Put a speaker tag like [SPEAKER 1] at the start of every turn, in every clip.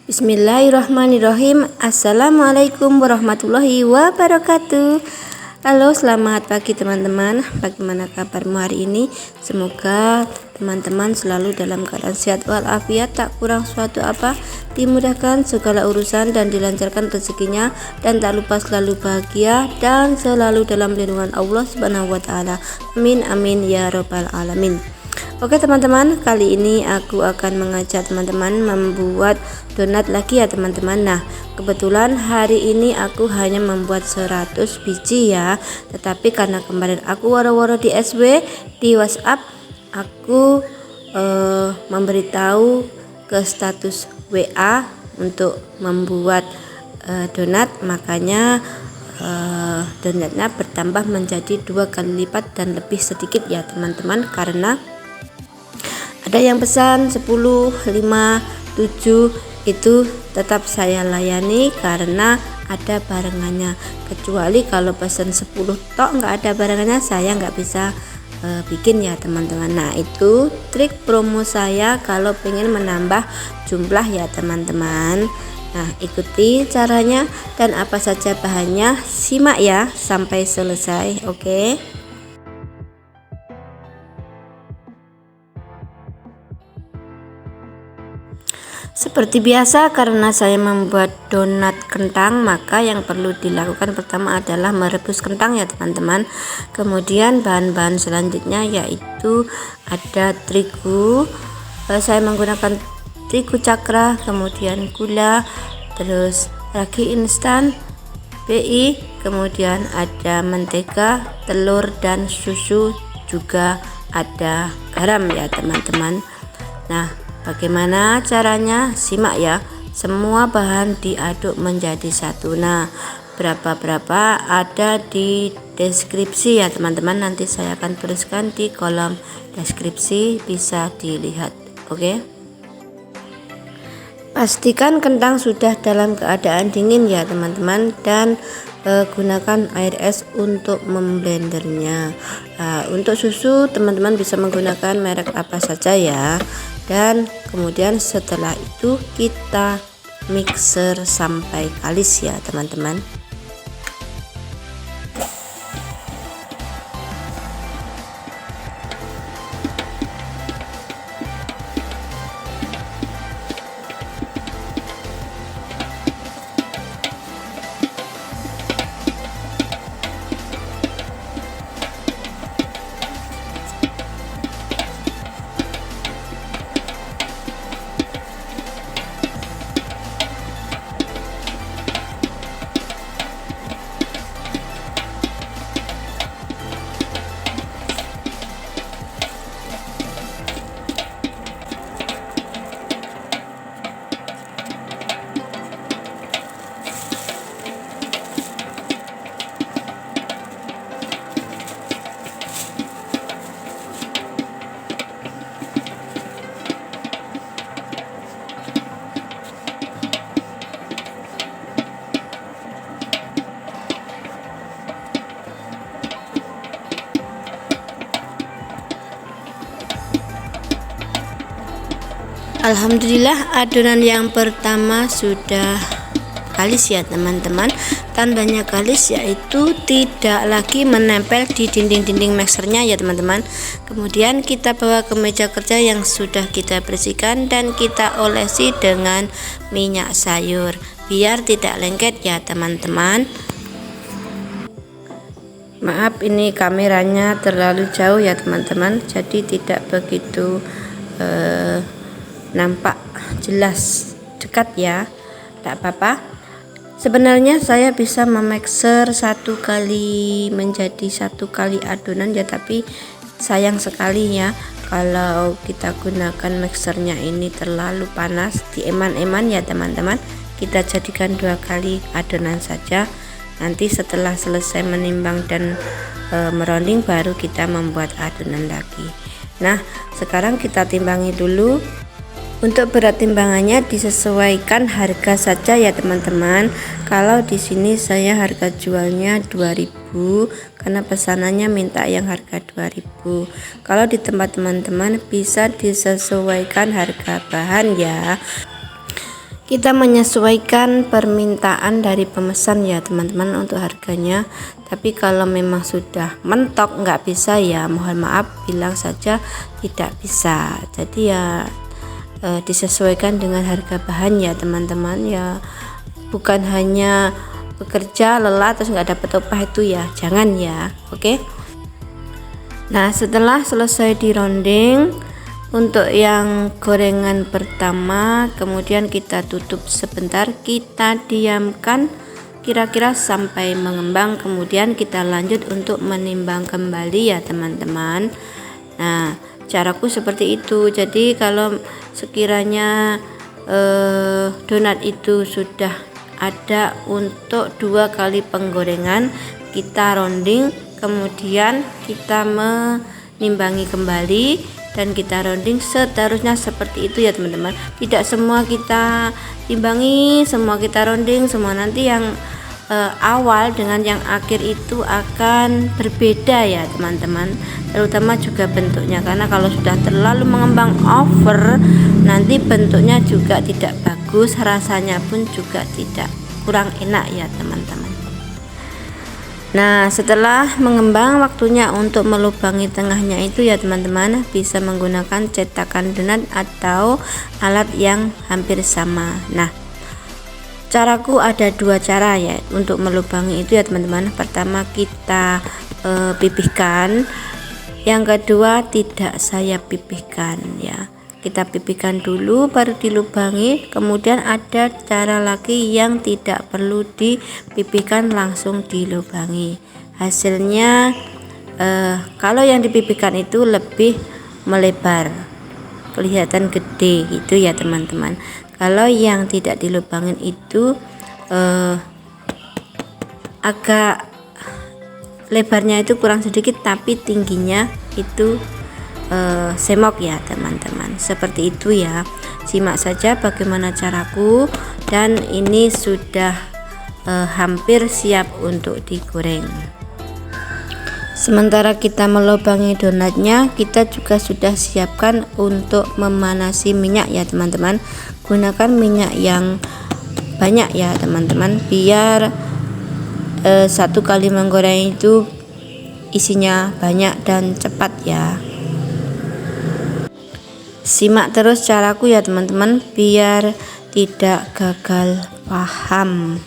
[SPEAKER 1] Bismillahirrahmanirrahim. Assalamualaikum warahmatullahi wabarakatuh. Halo, selamat pagi teman-teman. Bagaimana kabarmu hari ini? Semoga teman-teman selalu dalam keadaan sehat walafiat, tak kurang suatu apa, dimudahkan segala urusan dan dilancarkan rezekinya, dan tak lupa selalu bahagia dan selalu dalam lindungan Allah Subhanahu wa taala. Amin amin ya rabbal alamin. Oke teman-teman, kali ini aku akan mengajak teman-teman membuat donat lagi ya teman-teman. Nah, kebetulan hari ini aku hanya membuat 100 biji ya. Tetapi karena kemarin aku waro-waro di SW, di WhatsApp, aku memberitahu ke status WA untuk membuat donat, makanya donatnya bertambah menjadi 2 kali lipat dan lebih sedikit ya teman-teman, karena ada yang pesan 10, 5, 7 itu tetap saya layani karena ada barengannya. Kecuali kalau pesan 10 tok nggak ada barengannya, saya nggak bisa bikin ya teman-teman. Nah, itu trik promo saya kalau pengen menambah jumlah ya teman-teman. Nah, ikuti caranya dan apa saja bahannya, simak ya sampai selesai. Oke. Seperti biasa, karena saya membuat donat kentang, maka yang perlu dilakukan pertama adalah merebus kentang ya teman-teman. Kemudian bahan-bahan selanjutnya yaitu ada terigu, saya menggunakan terigu cakra, kemudian gula, terus ragi instan, BI, kemudian ada mentega, telur, dan susu, juga ada garam ya teman-teman. Nah, bagaimana caranya? Simak ya. Semua bahan diaduk menjadi satu. Nah, berapa ada di deskripsi ya teman-teman. Nanti saya akan tuliskan di kolom deskripsi, bisa dilihat. Oke. Pastikan kentang sudah dalam keadaan dingin ya teman-teman, dan gunakan air es untuk memblendernya. Untuk susu teman-teman bisa menggunakan merek apa saja ya. Dan kemudian setelah itu kita mixer sampai kalis ya teman-teman. Alhamdulillah, adonan yang pertama sudah kalis ya teman-teman. Tandanya kalis yaitu tidak lagi menempel di dinding-dinding mixernya ya teman-teman. Kemudian kita bawa ke meja kerja yang sudah kita bersihkan dan kita olesi dengan minyak sayur biar tidak lengket ya teman-teman. Maaf, ini kameranya terlalu jauh ya teman-teman, jadi tidak begitu nampak jelas dekat ya. Tak apa-apa, sebenarnya saya bisa memixer 1 kali menjadi 1 kali adonan ya, tapi sayang sekali ya kalau kita gunakan mixernya ini terlalu panas, dieman-eman ya teman-teman. Kita jadikan 2 kali adonan saja. Nanti setelah selesai menimbang dan meronding, baru kita membuat adonan lagi. Nah, sekarang kita timbangi dulu. Untuk berat timbangannya disesuaikan harga saja ya teman-teman. Kalau di sini saya harga jualnya 2000 karena pesanannya minta yang harga 2000. Kalau di tempat teman-teman bisa disesuaikan harga bahan ya. Kita menyesuaikan permintaan dari pemesan ya teman-teman untuk harganya. Tapi kalau memang sudah mentok nggak bisa ya mohon maaf, bilang saja tidak bisa. Jadi ya disesuaikan dengan harga bahan ya teman-teman ya, bukan hanya bekerja lelah terus nggak dapat upah, itu ya jangan ya. Oke. Nah setelah selesai dironding, untuk yang gorengan pertama kemudian kita tutup sebentar, kita diamkan kira-kira sampai mengembang, kemudian kita lanjut untuk menimbang kembali ya teman-teman. Nah caraku seperti itu. Jadi kalau sekiranya donat itu sudah ada untuk 2 kali penggorengan, kita rounding, kemudian kita menimbangi kembali dan kita rounding seterusnya seperti itu ya teman-teman. Tidak semua kita timbangi, semua kita rounding, semua nanti yang awal dengan yang akhir itu akan berbeda ya teman-teman, terutama juga bentuknya, karena kalau sudah terlalu mengembang over nanti bentuknya juga tidak bagus, rasanya pun juga tidak, kurang enak ya teman-teman. Nah setelah mengembang, waktunya untuk melubangi tengahnya itu ya teman-teman, bisa menggunakan cetakan donat atau alat yang hampir sama. Nah caraku ada 2 cara ya untuk melubangi itu ya teman-teman. Pertama kita pipihkan, yang kedua tidak saya pipihkan ya, kita pipihkan dulu baru dilubangi. Kemudian ada cara lagi yang tidak perlu dipipihkan, langsung dilubangi. Hasilnya kalau yang dipipihkan itu lebih melebar, kelihatan gede gitu ya teman-teman. Kalau yang tidak dilubangin itu agak lebarnya itu kurang sedikit, tapi tingginya itu semok ya teman-teman. Seperti itu ya, simak saja bagaimana caraku, dan ini sudah hampir siap untuk digoreng. Sementara kita melubangi donatnya, kita juga sudah siapkan untuk memanasi minyak ya teman-teman. Gunakan minyak yang banyak ya teman-teman, biar 1 kali menggoreng itu isinya banyak dan cepat ya. Simak terus caraku ya teman-teman, biar tidak gagal paham.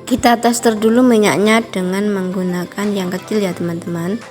[SPEAKER 1] Kita tester dulu minyaknya dengan menggunakan yang kecil ya teman-teman.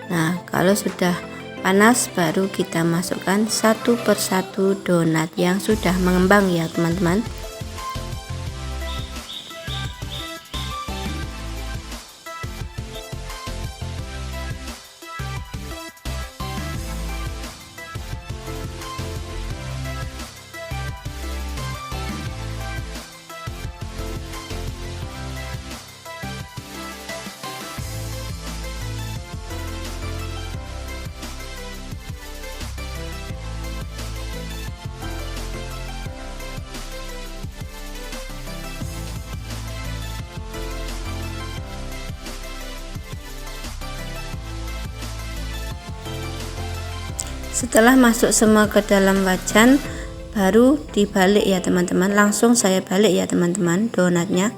[SPEAKER 1] Nah kalau sudah panas baru kita masukkan 1 persatu donat yang sudah mengembang ya teman-teman. Setelah masuk semua ke dalam wajan, baru dibalik ya teman-teman. Langsung saya balik ya teman-teman donatnya.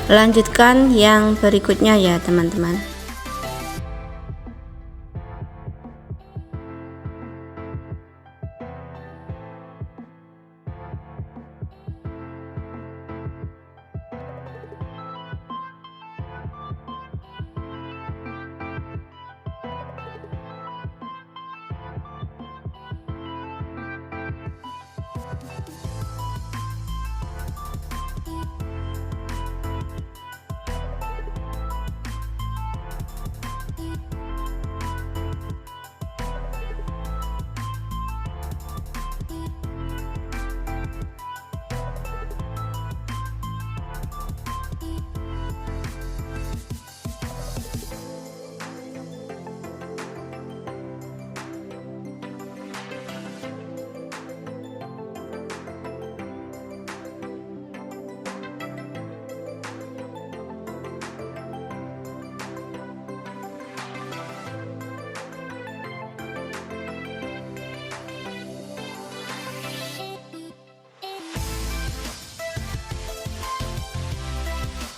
[SPEAKER 1] Lanjutkan yang berikutnya ya teman-teman.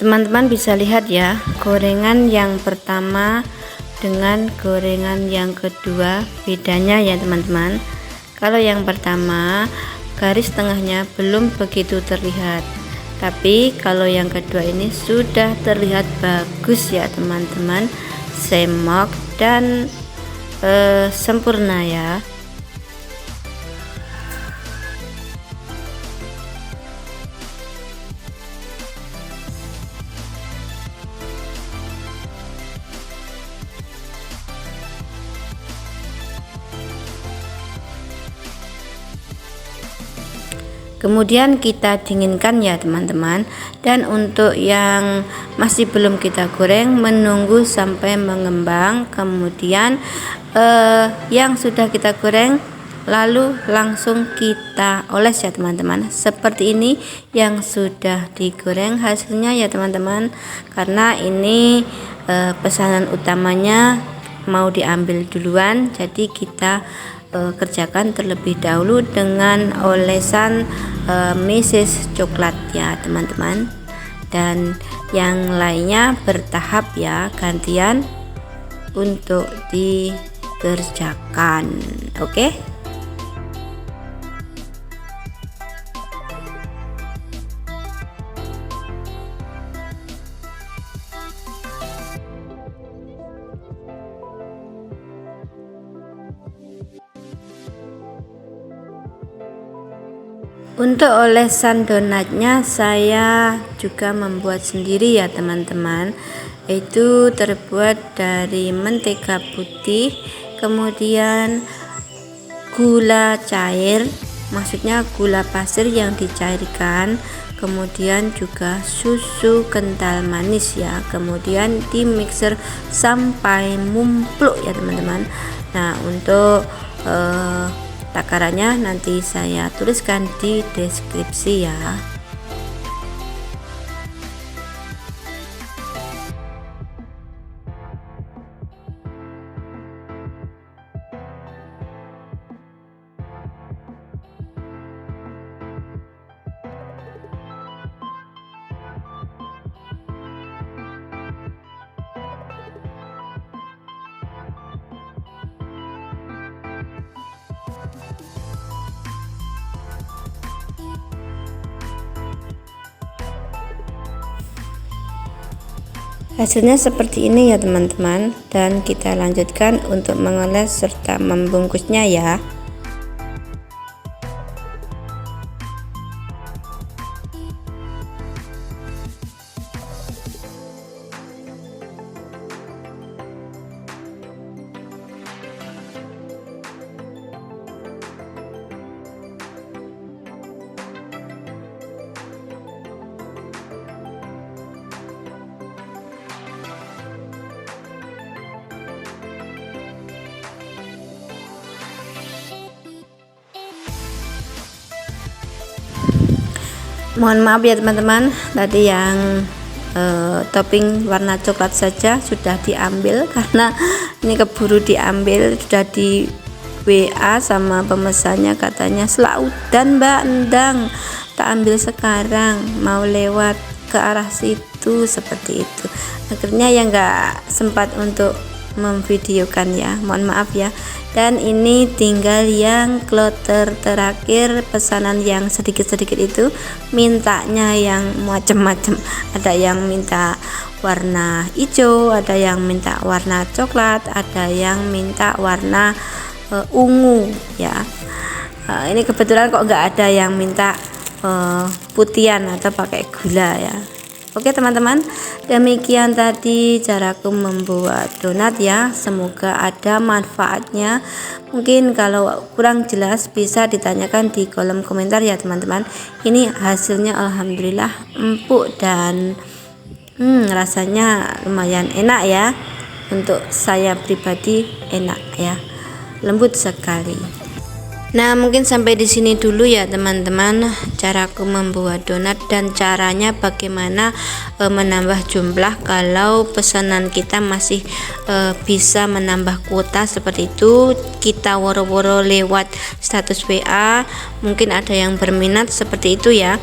[SPEAKER 1] Teman-teman bisa lihat ya, gorengan yang pertama dengan gorengan yang kedua bedanya ya teman-teman. Kalau yang pertama garis tengahnya belum begitu terlihat, tapi kalau yang kedua ini sudah terlihat bagus ya teman-teman, semok dan sempurna ya. Kemudian kita dinginkan ya teman-teman, dan untuk yang masih belum kita goreng menunggu sampai mengembang. Kemudian yang sudah kita goreng lalu langsung kita oles ya teman-teman, seperti ini yang sudah digoreng hasilnya ya teman-teman. Karena ini pesanan utamanya mau diambil duluan, jadi kita kerjakan terlebih dahulu dengan olesan meses coklat ya teman-teman, dan yang lainnya bertahap ya, gantian untuk dikerjakan. Oke. Untuk olesan donatnya saya juga membuat sendiri ya teman-teman, itu terbuat dari mentega putih, kemudian gula cair, maksudnya gula pasir yang dicairkan, kemudian juga susu kental manis ya, kemudian di mixer sampai mumpluk ya teman-teman. Nah, untuk takarannya nanti saya tuliskan di deskripsi ya. Hasilnya seperti ini ya teman-teman, dan kita lanjutkan untuk mengoles serta membungkusnya ya. Mohon maaf ya teman-teman, tadi yang topping warna coklat saja sudah diambil karena ini keburu diambil, sudah di WA sama pemesannya, katanya selaudan mbak, endang tak ambil sekarang, mau lewat ke arah situ, seperti itu. Akhirnya ya nggak sempat untuk memvideokan ya, mohon maaf ya. Dan ini tinggal yang kloter terakhir, pesanan yang sedikit-sedikit itu mintanya yang macam-macam, ada yang minta warna hijau, ada yang minta warna coklat, ada yang minta warna ungu ya. Ini kebetulan kok nggak ada yang minta putihan atau pakai gula ya. Oke teman-teman, demikian tadi caraku membuat donat ya, semoga ada manfaatnya. Mungkin kalau kurang jelas bisa ditanyakan di kolom komentar ya teman-teman. Ini hasilnya alhamdulillah empuk dan rasanya lumayan enak ya, untuk saya pribadi enak ya, lembut sekali. Nah, mungkin sampai di sini dulu ya teman-teman, caraku membuat donat dan caranya bagaimana menambah jumlah kalau pesanan kita masih bisa menambah kuota seperti itu. Kita woro-woro lewat status WA, mungkin ada yang berminat seperti itu ya.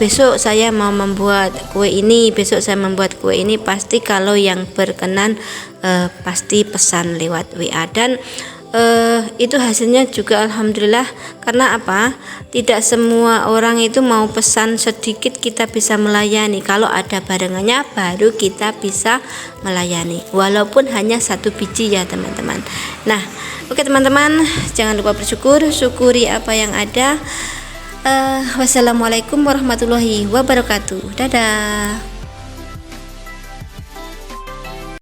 [SPEAKER 1] Besok saya mau membuat kue ini, besok saya membuat kue ini, pasti kalau yang berkenan pasti pesan lewat WA. Dan itu hasilnya juga alhamdulillah, karena apa, tidak semua orang itu mau pesan sedikit kita bisa melayani. Kalau ada barengannya baru kita bisa melayani, walaupun hanya 1 biji ya teman-teman. Nah oke teman-teman, jangan lupa bersyukur, syukuri apa yang ada. Wassalamualaikum warahmatullahi wabarakatuh. Dadah.